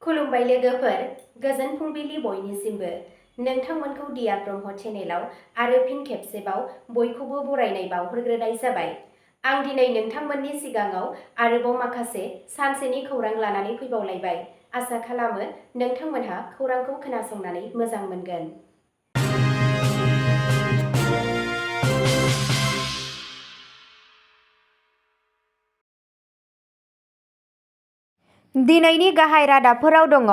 खुलुमबाय लोगोफोर, गोजोन फुंबिलि बयनिसिमबो। नोंथांमोनखौ डियार ब्रह्म चेनेलाव आरो फिन खेबसेबाव बयखौबो बरायनाय बावहरग्रोनाय जाबाय। आं दिनै नोंथांमोननि सिगाङाव आरोबाव माखासे सानसेनि खौरां लानानै फैबावलायबाय। आसा खालामो नोंथांमोनहा खौरांखौ खोनासंनानै मोजां मोनगोन। दिनैनि गाहाय रादाबफोराव दङ।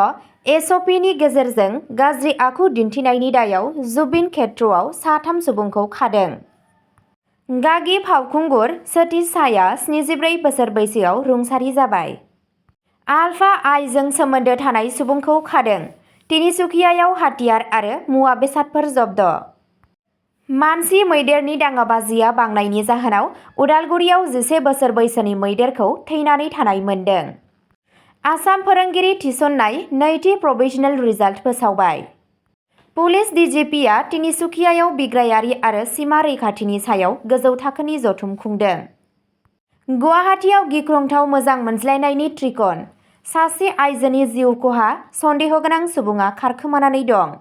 एसअपिनि गेजेरजों गाज्रि आखु दिन्थिनायनि दायाव जुबिन खेत्रआव साथाम सुबुंखौ खादों। गागि फावखुंगुर सतीश शाहआ 74 बोसोर बैसोआव रुंसारि जाबाय। आलफा आइजों सोमोन्दो थानाय सुबुंखौ खादों। तिनिसुकियायाव हाथियार आरो मुवा बेसादफोर जब्द। मानसि मैदेरनि दाङाबाजिया बांनायनि जाहोनाव उदालगुरियाव 11 बोसोर बैसोनि मैदेरखौ थैनानै थानाय मोन्दों। आसाम फोरोंगिरि थिसननाय नैथि प्रभिजनेल रिजाल्ट फोसावबाय। पुलिस डिजिपिआ तिनिसुकियायाव बिग्रायारि आरो सिमा रैखाथिनि सायाव गोजौ थाखोनि जथुम खुंदों। गुवाहाटीआव गिख्रंथाव मोजां मोनज्लायनायनि ट्रिकन। सासे आइजोनि जिउ खहा, सन्देहगोनां सुबुङा खारखोमानानै दं।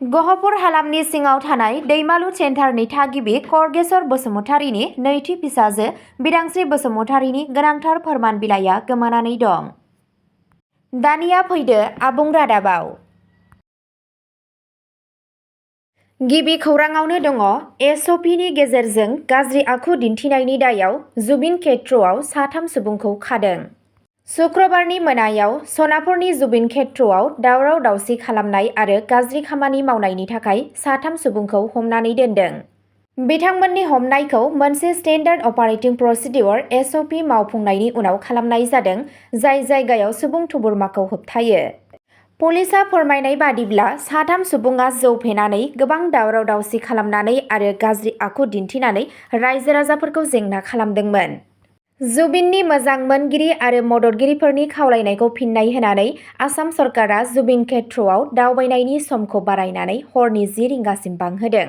गहपुर हालामनि सिङाव थानाय दैमालु सेन्टारनि थागिबि करगेश्वर बसुमतारीनि नैथि फिसाजो बिदांस्रि बसुमतारीनि गोनांथार फोरमान बिलाइया गोमानानै दं। दानिया फैदो आबुं रादाबाव। गिबि खौराङावनो दङ। एसअपिनि गेजेरजों गाज्रि आखु दिन्थिनायनि दायाव जुबिन खेत्रआव साथाम सुबुंखौ खादों। शुक्रबारनि मोनायाव सनापुरनि जुबिन खेत्रआव दावराव दावसि खालामनाय आरो गाज्रि खामानि मावनायनि थाखाय साथाम सुबुंखौ हमनानै दोनदों। बिथांमोननि हमनायखौ मोनसे स्टेन्डार्ड अपारेटिं प्रसिडिउर एसअपि मावफुंनायनि उनाव खालामनाय जादों, जाय जायगायाव सुबुं थुबुरमाखौ होबथायो। पुलिसआ फोरमायनाय बादिब्ला साथाम सुबुङा जौ फेनानै गोबां दावराव दावसि खालामनानै आरो गाज्रि आखु दिन्थिनानै रायजो राजाफोरखौ जेंना खालामदोंमोन। जुबिननि मोजां मोनगिरि आरो मददगिरिफोरनि खावलायनायखौ फिन्नाय होनानै आसाम सरकारा जुबिन खेत्रआव दावबायनायनि समखौ बारायनानै हरनि 10 रिंगासिम बांहोदों।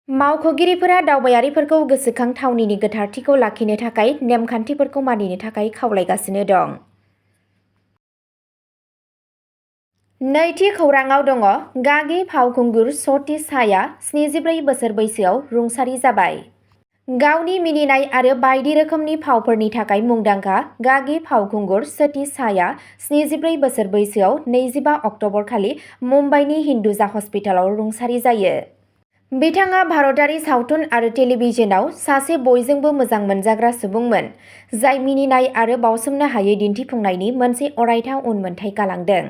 मावख'गिरिफोरा दावबायारिफोरखौ गोसोखां थावनिनि गोथारथिखौ लाखिनो थाखाय नेमखान्थिफोरखौ मानिनो थाखाय खावलायगासिनो दं। नैथि खौराङाव दङ। गागि फावखुंगुर सतीश शाहआ 74 बोसोर बैसोआव रुंसारि जाबाय। गावनि मिनिनाय आरो बायदि रोखोमनि फावफोरनि थाखाय मुंदांखा गागि फावखुंगुर सतीश शाहआ 74 बोसोर बैसोआव 25 अक्ट'बर खालि मुम्बाइनि हिन्दुजा हस्पिटालाव रुंसारि जायो। बिथाङा भारतारि सावथुन आरो टेलिभिजनआव सासे बयजोंबो मोजां मोनजाग्रा सुबुंमोन, जाय मिनिनाय आरो बावसोमनो हायै दिन्थिफुंनायनि मोनसे अरायथा उनमोनथाइ गालांदों।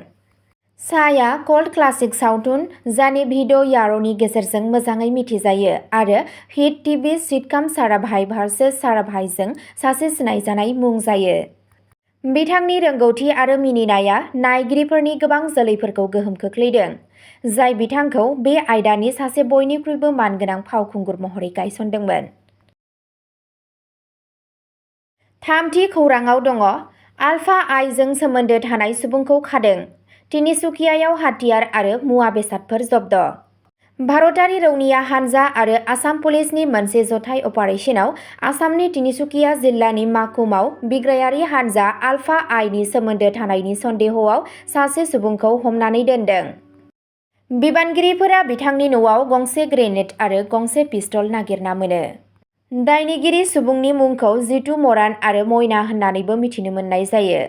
शाहआ कल्ट क्लासिक सावथुन जाने भिड' यार'नि गेजेरजों मोजाङै मिथिजायो आरो hit TV sitcom Sarabhai versus साराभाईजों सासे सिनायजानाय मुं जायो। बिथांनि रोंग'थि आरो मिनिनाया नायगिरिफोरनि गोबां जोलैफोरखौ गोहोम खोख्लैदों, जाय बिथांखौ बे आयदानि सासे बयनिख्रुइबो मानगोनां फावखुंगुर महरै गायसनदोंमोन। थामथि खौराङाव दङ। आलफा आइजों सोमोन्दो थानाय सुबुंखौ खादों। तिनिसुकियायाव हाथियार आरो मुवा बेसादफोर जब्द। भारतारि रौनिया हानजा आरो आसाम पुलिसनि मोनसे जथाय अपारेशनाव आसामनि तिनिसुकिया जिल्लानि माकुमआव बिग्रायारि हानजा आलफा आइनि सोमोन्दो थानायनि सन्देहआव सासे सुबुंखौ हमनानै दोनदों। बिबानगिरिफोरा बिथांनि न'आव गंसे ग्रेनेड आरो गंसे पिस्तल नागिरना मोनो। दायनिगिरि सुबुंनि मुंखौ जितु मरान आरो मयना होननानैबो मिथिनो मोननाय जायो।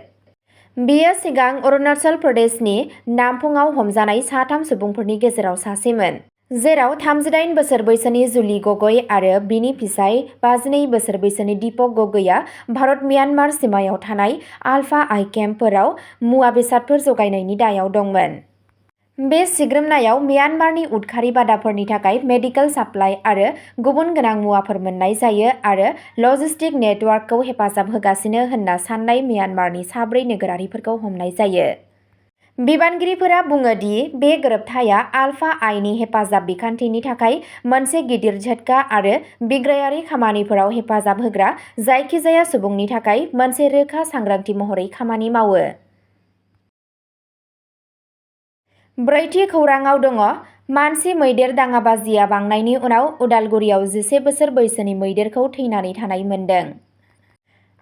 बियो सिगां अरुणाचल प्रदेशनि नामफुंआव हमजानाय साथाम सुबुंफोरनि गेजेराव सासेमोन, जेराव 38 बोसोर बैसोनि जुलि गगৈ आरो बिनि फिसाय 52 बोसोर बैसोनि दीपक गगैआ भारत-म्यानमार सिमायाव थानाय आलफा आइ केम्पफोराव मुवा बेसादफोर जगायनायनि दायाव दंमोन। बे सिग्रोमनायाव म्यानमारनि उदखारि बादाफोरनि थाखाय मेडिकेल साप्लाइ आरो गुबुन गोनां मुवाफोर मोन्नाय जायो आरो लजिस्टिक नेटवर्कखौ हेफाजाब होगासिनो होनना सान्नाय म्यानमारनि 4 नोगोरारिफोरखौ हमनाय जायो। बिबानगिरिफोरा बुङो दि बे गोरोबथाया आलफा आइनि हेफाजाब बिखान्थिनि थाखाय मोनसे गिदिर झटका आरो बिग्रायारि खामानिफोराव हेफाजाब होग्रा जायखिजाया सुबुंनि थाखाय मोनसे रोखा सांग्रांथि महरै खामानि मावो। ब्रैथि खौराङाव दङ। मानसि मैदेर दाङाबाजिया बांनायनि उनाव उदालगुरियाव 11 बोसोर बैसोनि मैदेरखौ थैनानै थानाय मोन्दों।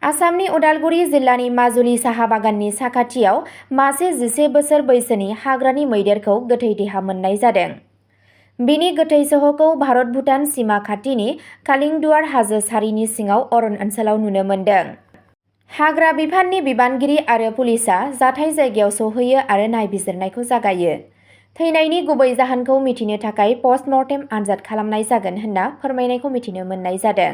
आसामनि उदालगुरि जिल्लानि माजुलि साहा बागाननि साखाथियाव मासे 11 बोसोर बैसोनि हाग्रानि मैदेरखौ गोथै देहा मोननाय जादों। बिनि गोथै सह'खौ भारत-भुटान सिमा खाथिनि कालिंदुवार हाजो सारिनि सिङाव अरन ओनसोलाव नुनो मोन्दों। हाग्रा बिफाननि बिबानगिरि आरो पुलिसआ जाथाय जायगायाव सौहैयो आरो नायबिजिरनायखौ जागायो। थैनायनि गुबै जाहोनखौ मिथिनो थाखाय पस्टमर्टेम आनजाद खालामनाय जागोन होनना फोरमायनायखौ मिथिनो मोननाय जादों।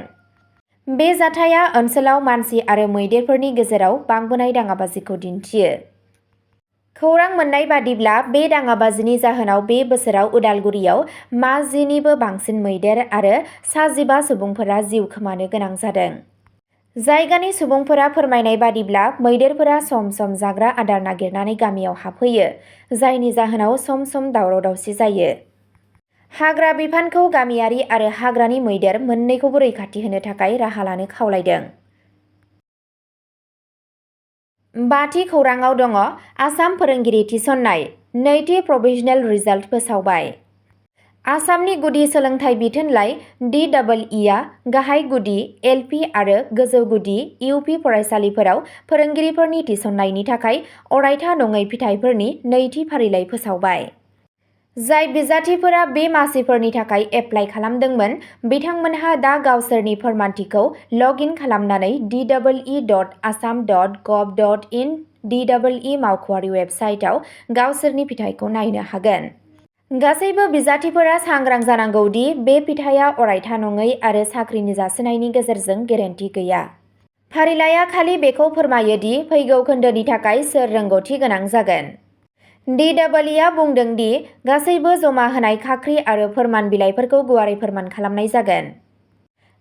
बे जाथाया ओनसोलाव मानसि आरो मैदेरफोरनि गेजेराव बांबोनाय दाङाबाजिखौ दिन्थियो। खौरां मोन्नाय बादिब्ला बे दाङाबाजिनि जाहोनाव बे बोसोराव उदालगुरियाव 50निबो बांसिन मैदेर आरो सा 15 सुबुंफोरा जिउ खोमानो गोनां जादों। जायगानि सुबुंफोरा फोरमायनाय बादिब्ला मैदेरफोरा सम सम जाग्रा आदार नागिरनानै गामियाव हाबफैयो, जायनि जाहोनाव सम सम दावराव-दावसि जायो। हाग्रा बिफानखौ गामियारि आरो हाग्रानि मैदेर मोन्नैखौबो रैखाथि होनो थाखाय राहा लानो खावलायदों। बाथि खौराङाव दङ आसाम फोरोंगिरि थिसननाय, नैथि प्रभिजनेल रिजाल्ट फोसावबाय। आसामनि गुदि सोलोंथाइ बिथोनलाइ DEE-आ गाहाय गुदि, LP आरो गोजौ गुदि UP फरायसालिफोराव फोरोंगिरिफोरनि थिसननायनि थाखाय अरायथा नङै फिथायफोरनि नैथि फारिलाइ फोसावबाय। जाय बिजाथिफोरा बे मासिफोरनि थाखाय एप्लाइ खालामदोंमोन, बिथांमोनहा दा गावसोरनि फोरमानथिखौ लग इन खालामनानै DEE.assam.gov.in DEE मावख'आरि वेबसाइटआव गावसोरनि फिथायखौ नायनो हागोन। गासैबो बिजाथिफोरा सांग्रां जानांगौ दि बे फिथाया अरायथा नङै आरो साख्रिनि जासिनायनि गेजेरजों गेरेन्टि गैया। फारिलाइआ खालि बेखौ फोरमायो दि फैगौ खोन्दोनि थाखाय सोर रोंग'थि गोनां जागोन। DEE-आ बुंदों दि गासैबो जमा होनाय खाख्रि आरो फोरमान बिलाइफोरखौ गुवारै फोरमान खालामनाय जागोन।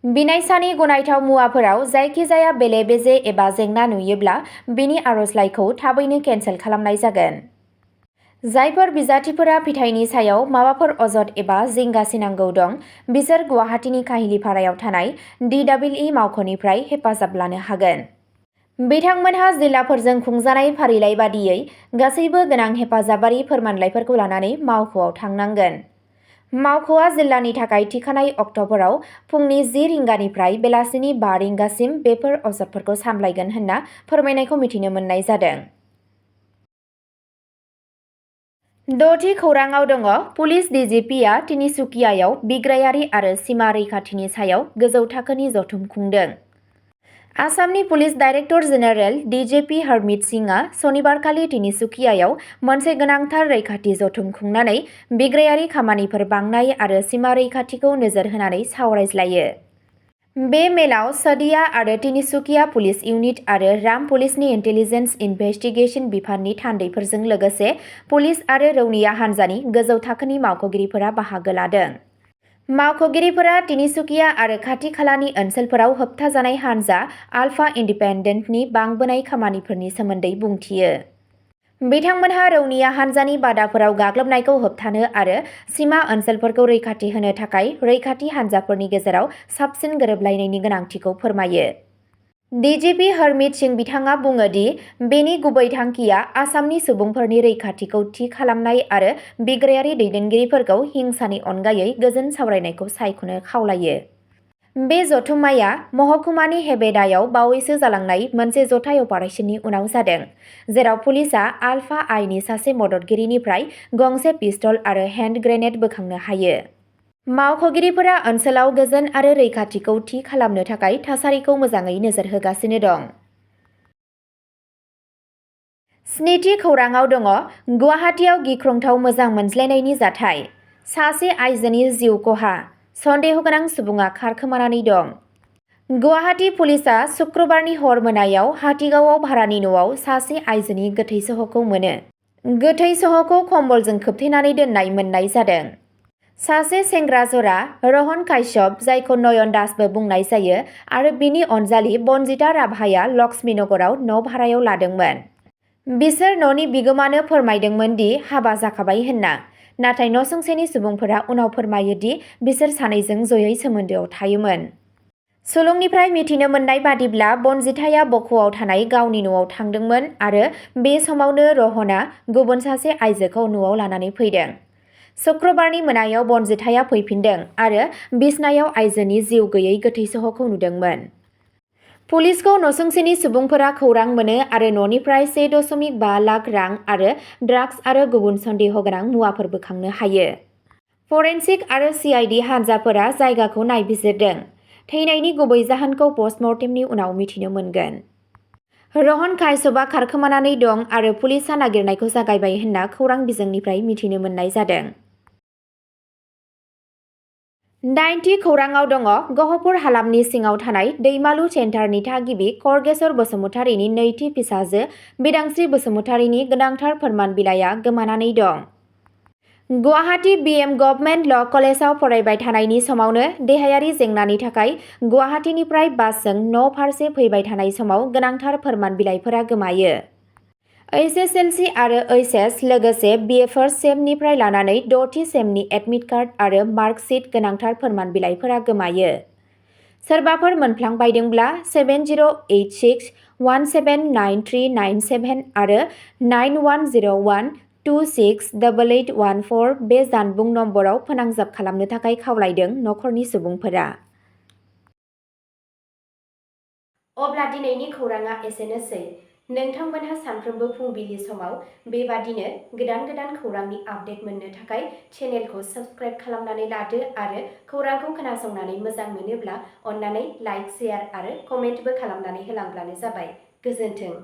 बिनायसानि गनायथाव मुवाफोराव जायखिजाया बेले-बेजे एबा जेंना नुयोब्ला बिनि आर'जलाइखौ थाबैनो केन्सेल खालामनाय जागोन। जायफोर बिजाथिफोरा फिथायनि सायाव माबाफोर अजद एबा जिंगा सिनांगौ दं, बिसोर गुवाहाटीनि काहिलिपारायाव थानाय DEE मावख'निफ्राय हेफाजाब लानो हागोन। बिथांमोनहा जिल्लाफोरजों खुंजानाय फारिलाइ बादियै गासैबो गोनां हेफाजाबारि फोरमानलाइफोरखौ लानानै मावख'आव थांनांगोन। मावख'आ जिल्लानि थाखाय थिखानाय अक्ट'बराव फुंनि 10 रिंगानिफ्राय बेलासिनि 5 रिंगासिम बेफोर अजदफोरखौ सामलायगोन होनना फोरमायनायखौ मिथिनो मोननाय जादों। द'थि खौराङाव दङ पुलिस DGPआ तिनिसुकियायाव बिग्रायारि आरो सिमा रैखाथिनि सायाव गोजौ थाखोनि जथुम खुंदों। आसामनि police director general DGP Harmeet सिंहआ सनिबारखालि तिनिसुकियायाव मोनसे गोनांथार रैखाथि जथुम खुंनानै बिग्रायारि खामानिफोर बांनाय आरो सिमा रैखाथिखौ नोजोर होनानै सावरायज्लायो। बे मेलाव सदिया आरो तिनिसुकिया पुलिस इउनिट आरो राम पुलिसनि इन्टेलिजेन्स इनभेस्टिगेशन बिफाननि थान्दैफोरजों लोगोसे पुलिस आरो रौनिया हान्जानि गोजौ थाखोनि मावख'गिरिफोरा बाहागो लादों। मावख'गिरिफोरा तिनिसुकिया आरो खाथि खालानि ओनसोलफोराव होबथाजानाय हानजा आलफा इन्डिपेन्डेन्टनि बांबोनाय खामानिफोरनि सोमोन्दै बुंथियो। बिथांमोनहा रौनिया हान्जानि बादाफोराव गाग्लोबनायखौ होबथानो आरो सिमा ओनसोलफोरखौ रैखाथि होनो थाखाय रैखाथि हान्जाफोरनि गेजेराव साबसिन गोरोबलायनायनि गोनांथिखौ फोरमायो। DGP हरमित सिंह बिथाङा बुङो दि बेनि गुबै थांखिया आसामनि सुबुंफोरनि रैखाथिखौ थि खालामनाय आरो बिग्रायारि दैदेनगिरिफोरखौ हिंसानि अनगायै गोजोन सावरायनायखौ सायख'नो खावलायो। बे जथुम्माया महकुमानि हेबेदायाव बावैसो जालांनाय मोनसे जथाय अपारेसननि उनाव जादों, जेराव पुलिसआ आलफा आइनि सासे मददगिरिनिफ्राय गंसे पिस्तल आरो हेन्ड ग्रेनेड बोखांनो हायो। मावख'गिरिफोरा ओनसोलाव गोजोन आरो रैखाथिखौ थि खालामनो थाखाय थासारिखौ मोजाङै नोजोर होगासिनो दं। स्निथि खौराङाव दङ गुवाहाटीआव गिख्रंथाव मोजां मोनज्लायनायनि जाथाय, सासे आइजोनि जिउ खहा, सन्देहगोनां सुबुङा खारखोमानानै दं। गुवाहाटी पुलिसआ शुक्रबारनि हर मोनायाव हाथिगावआव भारानि न'आव सासे आइजोनि गोथै सह'खौ मोनो। गोथै सह'खौ कम्बलजों खोबथेनानै दोननाय मोननाय जादों। सासे सेंग्रा जरा, रहन काश्यप, जायखौ नयन दासबो बुंनाय जायो, आरो बिनि अनजालि बनजिता राभाया लक्ष्मीनगराव न' भारायाव लादोंमोन। बिसोर न'नि बिगोमानो फोरमायदोंमोन दि हाबा जाखाबाय होनना, नाथाय नसुंसेनि सुबुंफोरा उनाव फोरमायो दि बिसोर सानैजों जयै सोमोन्दोआव थायोमोन। सुलुंनिफ्राय मिथिनो मोननाय बादिब्ला बनजिताया बक'आव थानाय गावनि न'आव थांदोंमोन आरो बे समावनो रहनआ गुबुन सासे आइजोखौ न'आव लानानै फैदों। शुक्रबारनि मोनायाव बनजिताया फैफिनदों आरो बिसनायाव आइजोनि जिउ गैयै गोथै सह'खौ नुदोंमोन। पुलिसखौ नसुंसेनि सुबुंफोरा खौरां मोनो आरो न'निफ्राय 1.5 लाख रां आरो ड्राग्स आरो गुबुन सन्देह गोनां मुवाफोर बोखांनो हायो। फरेन्सिक आरो CID हानजाफोरा जायगाखौ नायबिजिरदों। थैनायनि गुबै जाहोनखौ पस्टमर्टेमनि उनाव मिथिनो मोनगोन। रहन कायसबा खारखोमानानै दं आरो पुलिसआ नागिरनायखौ जागायबाय होनना खौरां बिजोंनिफ्राय मिथिनो मोननाय जादों। 9थि खौराङाव दङ गहपुर हालामनि सिङाव थानाय दैमालु सेन्टारनि थागिबि खरगेसर बसुमतारीनि नैथि फिसाजो बिदांस्रि बसुमतारीनि गोनांथार फोरमान बिलाइया गोमानानै दं। गुवाहाटी BM गभर्नमेन्ट ल' कलेजाव फरायबाय थानायनि समावनो देहायारि जेंनानि थाखाय गुवाहाटीनिफ्राय बासजों न' फारसे फैबाय थानाय समाव गोनांथार फोरमान बिलाइफोरा गोमायो। HSLC आरो HS लोगोसे BA फार्स्ट सेमनिफ्राय लानानै 6थि सेमनि एडमिट कार्ड आरो मार्कशीट गोनांथार फोरमान बिलाइफोरा गोमायो। सोरबाफोर मोनफ्लांबायदोंब्ला 7086 179397 आरो 9101268814 बे जानबुं नम्बराव फोनांजाब खालामनो थाखाय खावलायदों नखरनि सुबुंफोरा। अब्ला दिनैनि खौराङा एसेनोसै। नोंथांमोनहा सानफ्रोमबो फुंबिलि समाव बेबादिनो गोदान खौरांनि आपडेट मोननो थाखाय चेनेलखौ साबस्क्राइब खालामनानै लादो आरो खौरांखौ खोनासंनानै मोजां मोनोब्ला अन्नानै लाइक, शेयार आरो कमेन्टबो खालामनानै होलांब्लानो जाबाय। गोजोन्थों।